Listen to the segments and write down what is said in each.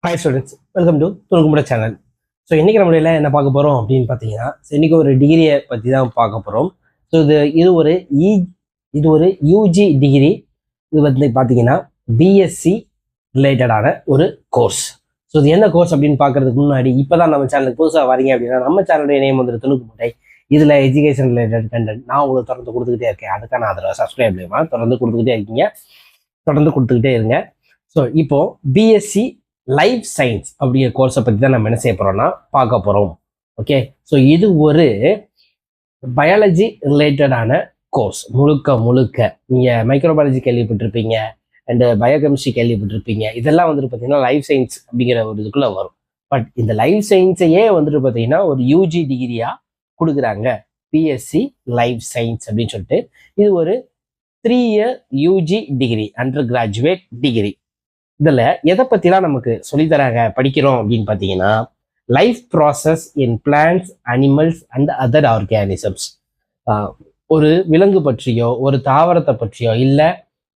Hi students, welcome to துணுக்குமுட channel. So இன்றைக்கி நம்மளையில் என்ன பார்க்க போகிறோம் அப்படின்னு பார்த்தீங்கன்னா, இன்றைக்கி ஒரு டிகிரியை பற்றி தான் பார்க்க போகிறோம். ஸோ இது ஒரு யூஜி டிகிரி. இது வந்து பார்த்தீங்கன்னா பிஎஸ்சி ரிலேட்டடான ஒரு கோர்ஸ். ஸோ இது என்ன கோர்ஸ் அப்படின்னு பார்க்கறதுக்கு முன்னாடி இப்போ தான் நம்ம சேனலுக்கு புதுசாக வரீங்க அப்படின்னா, நம்ம சேனலுடைய நேம் வந்து துணுக்குமுட்டை. இதில் எஜுகேஷன் ரிலேட்டட் கண்டென்ட் நான் உங்களுக்கு தொடர்ந்து கொடுத்துக்கிட்டே இருக்கேன். அதுக்கான ஆதரவு சப்ஸ்கிரைப் மூலமா தொடர்ந்து கொடுத்துக்கிட்டே இருக்கீங்க, தொடர்ந்து கொடுத்துக்கிட்டே இருங்க. ஸோ இப்போது பிஎஸ்சி லைஃப் சயின்ஸ் அப்படிங்கிற கோர்ஸை பற்றி தான் நம்ம என்ன செய்ய போகிறோம்னா பார்க்க போகிறோம். ஓகே, ஸோ இது ஒரு பயாலஜி ரிலேட்டடான கோர்ஸ். முழுக்க நீங்கள் மைக்ரோபயாலஜி கேள்விப்பட்டிருப்பீங்க, அண்டு பயோகெமிஸ்ட்ரி கேள்விப்பட்டிருப்பீங்க. இதெல்லாம் வந்துட்டு பார்த்தீங்கன்னா லைஃப் சயின்ஸ் அப்படிங்கிற ஒரு இதுக்குள்ளே வரும். பட் இந்த லைஃப் சயின்ஸையே வந்துட்டு பார்த்தீங்கன்னா ஒரு யூஜி டிகிரியாக கொடுக்குறாங்க, பிஎஸ்சி லைஃப் சயின்ஸ் அப்படின்னு சொல்லிட்டு. இது ஒரு 3 year UG degree, under graduate degree. இதில் எதை பற்றிலாம் நமக்கு சொல்லித்தராங்க, படிக்கிறோம் அப்படின்னு பார்த்தீங்கன்னா, life process in plants, animals and other organisms. ஒரு விலங்கு பற்றியோ ஒரு தாவரத்தை பற்றியோ இல்லை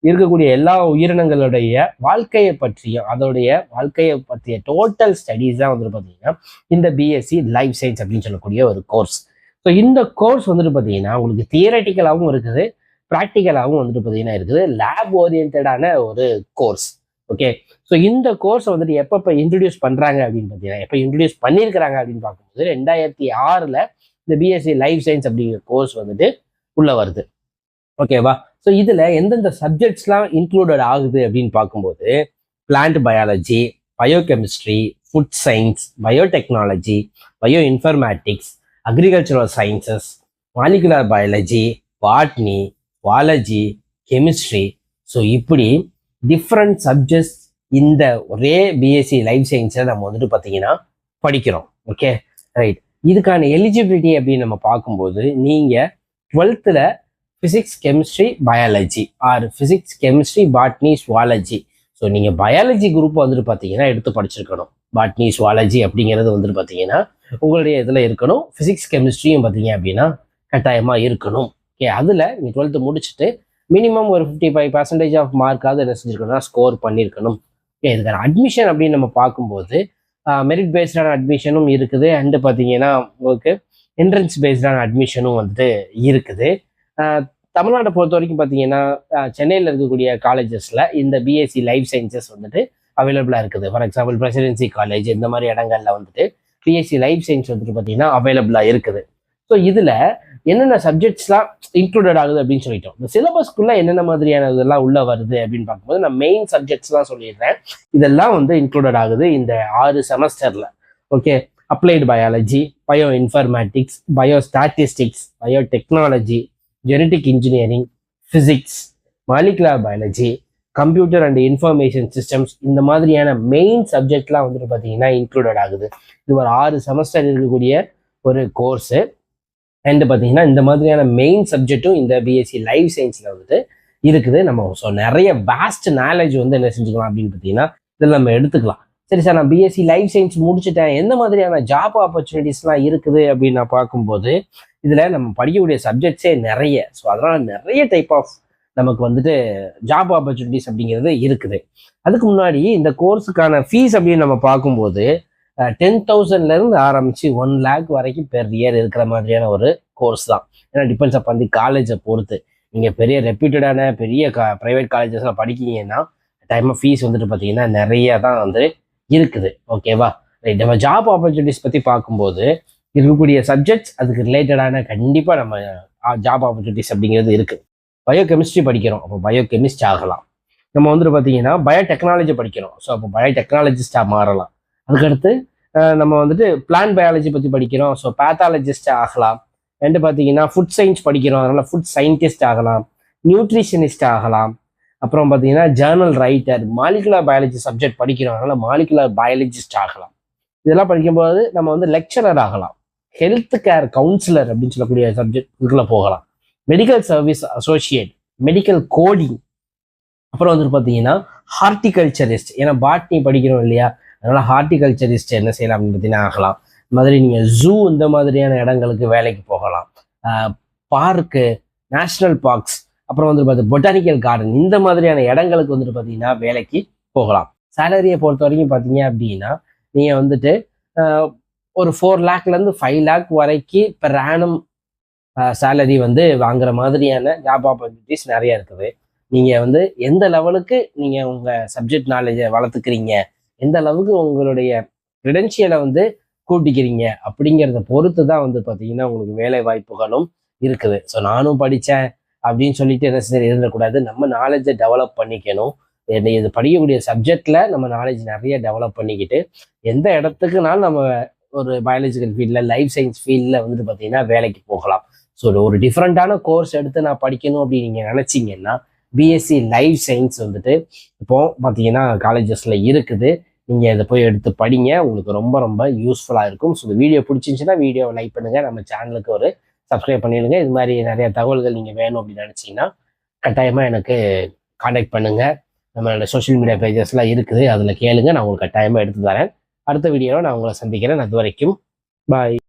இருக்கக்கூடிய எல்லா உயிரினங்களுடைய வாழ்க்கையை பற்றியோ அதோடைய வாழ்க்கையை பற்றிய டோட்டல் ஸ்டடீஸ் தான் வந்துட்டு பார்த்தீங்கன்னா இந்த பிஎஸ்சி லைஃப் சயின்ஸ் அப்படின்னு சொல்லக்கூடிய ஒரு கோர்ஸ். ஸோ இந்த கோர்ஸ் வந்துட்டு பார்த்தீங்கன்னா உங்களுக்கு தியரட்டிக்கலாகவும் இருக்குது, ப்ராக்டிக்கலாகவும் வந்துட்டு பார்த்தீங்கன்னா இருக்குது. லேப் ஓரியன்டான ஒரு கோர்ஸ். ஓகே, ஸோ இந்த கோர்ஸை வந்துட்டு எப்போ இன்ட்ரடியூஸ் பண்ணுறாங்க அப்படின்னு பார்த்தீங்கன்னா, எப்போ இன்ட்ரடியூஸ் பண்ணியிருக்கிறாங்க அப்படின்னு பார்க்கும்போது 2006 இந்த பிஎஸ்சி லைஃப் சயின்ஸ் அப்படிங்கிற கோர்ஸ் வந்துட்டு உள்ளே வருது. ஓகேவா? ஸோ இதில் எந்தெந்த சப்ஜெக்ட்ஸ்லாம் இன்க்ளூடட் ஆகுது அப்படின்னு பார்க்கும்போது, plant biology, biochemistry, food science, biotechnology, bio informatics, agricultural sciences, molecular biology, botany, zoology, chemistry. So இப்படி டிஃப்ரெண்ட் சப்ஜெக்ட்ஸ் இந்த ஒரே பிஎஸ்சி லைஃப் சயின்ஸை நம்ம வந்துட்டு பார்த்தீங்கன்னா படிக்கிறோம். Okay, right. இதுக்கான எலிஜிபிலிட்டி அப்படின்னு நம்ம பார்க்கும்போது, நீங்கள் 12th physics, chemistry, biology R physics, chemistry, botany, zoology. So நீங்கள் பயாலஜி குரூப் வந்துட்டு பார்த்தீங்கன்னா எடுத்து படிச்சிருக்கணும். பாட்னி, சுவாலஜி அப்படிங்கிறது வந்துட்டு பார்த்தீங்கன்னா உங்களுடைய இதில் இருக்கணும். ஃபிசிக்ஸ், கெமிஸ்ட்ரியும் பார்த்தீங்க அப்படின்னா கட்டாயமாக இருக்கணும். ஓகே, அதில் நீங்கள் 12th முடிச்சுட்டு மினிமம் ஒரு 55% ஆஃப் மார்க்காவது என்ன செஞ்சுருக்கணும்னா ஸ்கோர் பண்ணியிருக்கணும். ஓகே, இதுக்கான அட்மிஷன் அப்படின்னு நம்ம பார்க்கும்போது மெரிட் பேஸ்டான அட்மிஷனும் இருக்குது, அண்டு பார்த்தீங்கன்னா உங்களுக்கு என்ட்ரன்ஸ் பேஸ்டான அட்மிஷனும் வந்துட்டு இருக்குது. தமிழ்நாட்டை பொறுத்த வரைக்கும் பார்த்தீங்கன்னா சென்னையில் இருக்கக்கூடிய காலேஜஸில் இந்த பிஎஸ்சி லைஃப் சயின்சஸ் வந்துட்டு அவைலபிளாக இருக்குது. ஃபார் எக்ஸாம்பிள் பிரசிடென்சி காலேஜ், இந்த மாதிரி இடங்கள்ல வந்துட்டு பிஎஸ்சி லைஃப் சயின்ஸ் வந்துட்டு பார்த்தீங்கன்னா அவைலபிளாக இருக்குது. ஸோ இதில் என்னென்ன சப்ஜெக்ட்ஸ்லாம் இன்க்ளூடட் ஆகுது அப்படின்னு சொல்லிட்டோம். இந்த சிலபஸ்க்குள்ளே என்னென்ன மாதிரியான இதெல்லாம் உள்ளே வருது அப்படின்னு பார்க்கும்போது நான் மெயின் சப்ஜெக்ட்ஸ்லாம் சொல்லிடுறேன். இதெல்லாம் வந்து இன்க்ளூடட் ஆகுது இந்த 6 செமஸ்டரில். Okay, applied biology, bio informatics, bio statistics, bio technology, genetic engineering, physics, molecular biology, computer and information systems, இந்த மாதிரியான மெயின் சப்ஜெக்ட்லாம் வந்துட்டு பார்த்தீங்கன்னா இன்க்ளூடட் ஆகுது. இது ஒரு 6 செமஸ்டர் இருக்கக்கூடிய ஒரு கோர்ஸு. அண்ட் பார்த்தீங்கன்னா இந்த மாதிரியான மெயின் சப்ஜெக்டும் இந்த பிஎஸ்சி லைஃப் சயின்ஸில் வந்துட்டு இருக்குது. நம்ம ஸோ நிறைய வேஸ்ட் நாலேஜ் வந்து என்ன செஞ்சுக்கலாம் அப்படின்னு பார்த்தீங்கன்னா இதில் நம்ம எடுத்துக்கலாம். சரி சார், நான் பிஎஸ்சி லைஃப் சயின்ஸ் முடிச்சுட்டேன், எந்த மாதிரியான ஜாப் ஆப்பர்ச்சுனிட்டிஸ்லாம் இருக்குது அப்படின்னு நான் பார்க்கும்போது இதில் நம்ம படிக்கக்கூடிய சப்ஜெக்ட்ஸே நிறைய. ஸோ அதனால் நிறைய டைப் ஆஃப் நமக்கு வந்துட்டு ஜாப் ஆப்பர்ச்சுனிட்டிஸ் அப்படிங்கிறது இருக்குது. அதுக்கு முன்னாடி இந்த கோர்ஸுக்கான ஃபீஸ் அப்படின்னு நம்ம பார்க்கும்போது 10,000 ஆரம்பித்து 1 lakh வரைக்கும் பெர் இயர் இருக்கிற மாதிரியான ஒரு கோர்ஸ் தான். ஏன்னா டிபெண்ட்ஸ் அப்போ அந்த காலேஜை பொறுத்து. நீங்கள் பெரிய ரெப்யூட்டடான பெரிய ப்ரைவேட் காலேஜஸ்லாம் படிக்கிங்கன்னா டைம் ஃபீஸ் வந்துட்டு பார்த்தீங்கன்னா நிறைய தான் வந்து இருக்குது. ஓகேவா, ரைட். நம்ம ஜாப் ஆப்பர்ச்சுனிட்டிஸ் பற்றி பார்க்கும்போது இருக்கக்கூடிய சப்ஜெக்ட்ஸ் அதுக்கு ரிலேட்டடான கண்டிப்பாக நம்ம ஜாப் ஆப்பர்ச்சுனிட்டிஸ் அப்படிங்கிறது இருக்குது. பயோகெமிஸ்ட்ரி படிக்கிறோம், அப்போ பயோகெமிஸ்ட் ஆகலாம். நம்ம வந்துட்டு பார்த்தீங்கன்னா பயோடெக்னாலஜி படிக்கிறோம், ஸோ அப்போ பயோடெக்னாலஜிஸ்டாக மாறலாம். அதுக்கடுத்து நம்ம வந்துட்டு பிளான்ட் பயாலஜி பற்றி படிக்கிறோம், ஸோ பேத்தாலஜிஸ்ட் ஆகலாம். ரெண்டு பார்த்தீங்கன்னா ஃபுட் சயின்ஸ் படிக்கிறோம், அதனால் ஃபுட் சயின்டிஸ்ட் ஆகலாம், நியூட்ரிஷனிஸ்ட் ஆகலாம். அப்புறம் பார்த்தீங்கன்னா Journal writer, molecular biology subject படிக்கிறோம், அதனால் மாலிகுலர் பயாலஜிஸ்ட் ஆகலாம். இதெல்லாம் படிக்கும்போது நம்ம வந்து லெக்சரர் ஆகலாம், ஹெல்த் கேர் கவுன்சிலர் அப்படின்னு சொல்லக்கூடிய சப்ஜெக்ட் இதுக்குள்ளே போகலாம், medical service associate, medical coding. அப்புறம் வந்துட்டு பார்த்தீங்கன்னா ஹார்டிகல்ச்சரிஸ்ட், ஏன்னா பாட்னி படிக்கிறோம் இல்லையா, அதனால் ஹார்டிகல்ச்சரிஸ்ட் என்ன செய்யலாம் அப்படின்னு பார்த்தீங்கன்னா ஆகலாம். இந்த மாதிரி நீங்கள் ஜூ இந்த மாதிரியான இடங்களுக்கு வேலைக்கு போகலாம், பார்க்கு, நேஷ்னல் பார்க்ஸ், அப்புறம் வந்துட்டு பார்த்து பொட்டானிக்கல் கார்டன், இந்த மாதிரியான இடங்களுக்கு வந்துட்டு பார்த்தீங்கன்னா வேலைக்கு போகலாம். சேலரியை பொறுத்த வரைக்கும் பார்த்தீங்க அப்படின்னா நீங்கள் வந்துட்டு ஒரு 4 லேக்லேருந்து 5 லேக் வரைக்கும் பெர் ஆனம் சேலரி வந்து வாங்குற மாதிரியான ஜாப் ஆப்பர்ச்சுனிட்டிஸ் நிறைய இருக்குது. நீங்கள் வந்து எந்த லெவலுக்கு நீங்கள் உங்கள் சப்ஜெக்ட் நாலேஜை வளர்த்துக்கிறீங்க, எந்த அளவுக்கு உங்களுடைய க்ரெடென்ஷியலை வந்து கூட்டிக்கிறீங்க அப்படிங்கிறத பொறுத்து தான் வந்து பார்த்தீங்கன்னா உங்களுக்கு வேலை வாய்ப்புகளும் இருக்குது. ஸோ நானும் படித்தேன் அப்படின்னு சொல்லிட்டு என்ன சரி இருந்துடக்கூடாது. நம்ம நாலேஜை டெவலப் பண்ணிக்கணும். இது படிக்கக்கூடிய சப்ஜெக்டில் நம்ம நாலேஜ் நிறைய டெவலப் பண்ணிக்கிட்டு எந்த இடத்துக்குனாலும் நம்ம ஒரு பயாலஜிக்கல் ஃபீல்டில் லைஃப் சயின்ஸ் ஃபீல்டில் வந்துட்டு பார்த்தீங்கன்னா வேலைக்கு போகலாம். ஸோ ஒரு டிஃப்ரெண்ட்டான கோர்ஸ் எடுத்து நான் படிக்கணும் அப்படின்னு நீங்கள் நினச்சிங்கன்னா பிஎஸ்சி லைஃப் சயின்ஸ் வந்துட்டு இப்போ பார்த்தீங்கன்னா காலேஜஸில் இருக்குது. நீங்கள் இதை போய் எடுத்து படிங்க, உங்களுக்கு ரொம்ப ரொம்ப யூஸ்ஃபுல்லாக இருக்கும். ஸோ இந்த வீடியோ பிடிச்சிருந்துச்சுன்னா வீடியோவை லைக் பண்ணுங்கள், நம்ம சேனலுக்கு ஒரு சப்ஸ்கிரைப் பண்ணிடுங்க. இது மாதிரி நிறைய தகவல்கள் நீங்கள் வேணும் அப்படின்னு நினச்சிங்கன்னா கட்டாயமாக எனக்கு காண்டாக்ட் பண்ணுங்கள். நம்மளோட சோஷியல் மீடியா பேஜஸ்லாம் இருக்குது, அதில் கேளுங்க, நான் உங்களுக்கு கட்டாயமாக எடுத்து தரேன். அடுத்த வீடியோவில் நான் உங்களை சந்திக்கிறேன். அது வரைக்கும் பாய்.